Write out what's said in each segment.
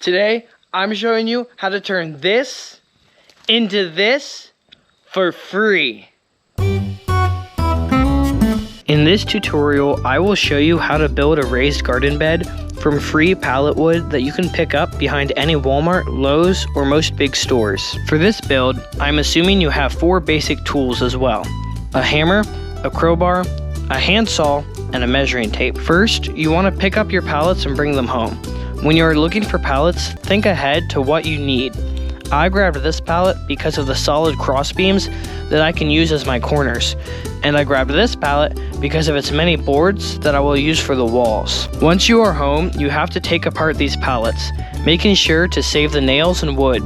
Today, I'm showing you how to turn this into this for free. In this tutorial, I will show you how to build a raised garden bed from free pallet wood that you can pick up behind any Walmart, Lowe's, or most big stores. For this build, I'm assuming you have 4 basic tools as well: a hammer, a crowbar, a handsaw, and a measuring tape. First, you want to pick up your pallets and bring them home. When you are looking for pallets, think ahead to what you need. I grabbed this pallet because of the solid cross beams that I can use as my corners, and I grabbed this pallet because of its many boards that I will use for the walls. Once you are home, you have to take apart these pallets, making sure to save the nails and wood.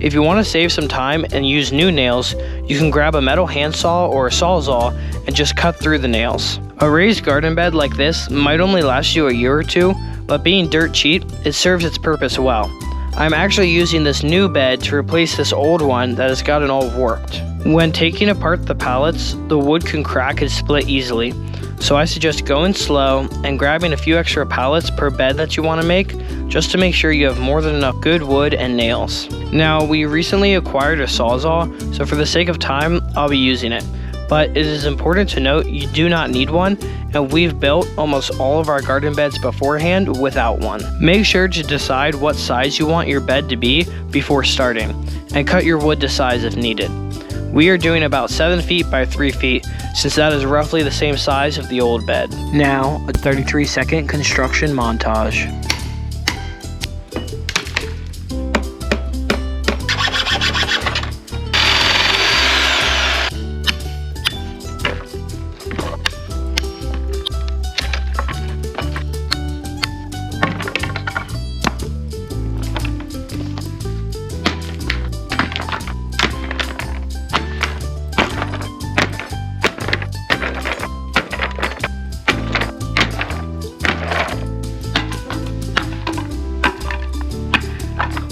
If you want to save some time and use new nails, you can grab a metal handsaw or a sawzall and just cut through the nails. A raised garden bed like this might only last you a year or two, but being dirt cheap, it serves its purpose well. I'm actually using this new bed to replace this old one that has gotten all warped. When taking apart the pallets, the wood can crack and split easily, so I suggest going slow and grabbing a few extra pallets per bed that you want to make, just to make sure you have more than enough good wood and nails. Now, we recently acquired a sawzall, so for the sake of time, I'll be using it. But it is important to note you do not need one, and we've built almost all of our garden beds beforehand without one. Make sure to decide what size you want your bed to be before starting, and cut your wood to size if needed. We are doing about 7 feet by 3 feet, since that is roughly the same size of the old bed. Now, a 33-second construction montage.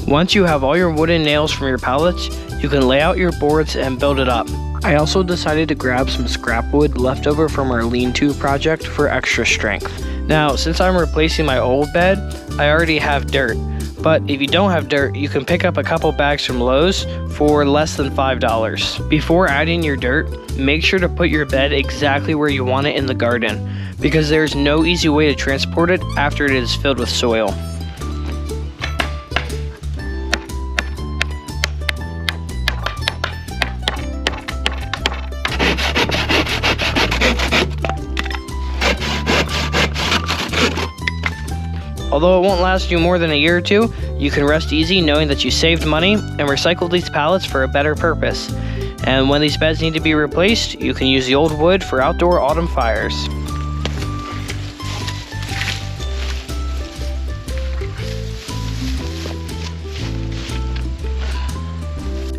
Once you have all your wooden nails from your pallets, you can lay out your boards and build it up. I also decided to grab some scrap wood left over from our lean-to project for extra strength. Now, since I'm replacing my old bed, I already have dirt. But if you don't have dirt, you can pick up a couple bags from Lowe's for less than $5. Before adding your dirt, make sure to put your bed exactly where you want it in the garden, because there's no easy way to transport it after it is filled with soil. Although it won't last you more than a year or two, you can rest easy knowing that you saved money and recycled these pallets for a better purpose. And when these beds need to be replaced, you can use the old wood for outdoor autumn fires.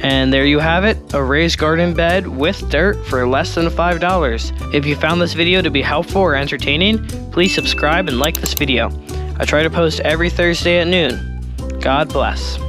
And there you have it, a raised garden bed with dirt for less than $5. If you found this video to be helpful or entertaining, please subscribe and like this video. I try to post every Thursday at noon. God bless.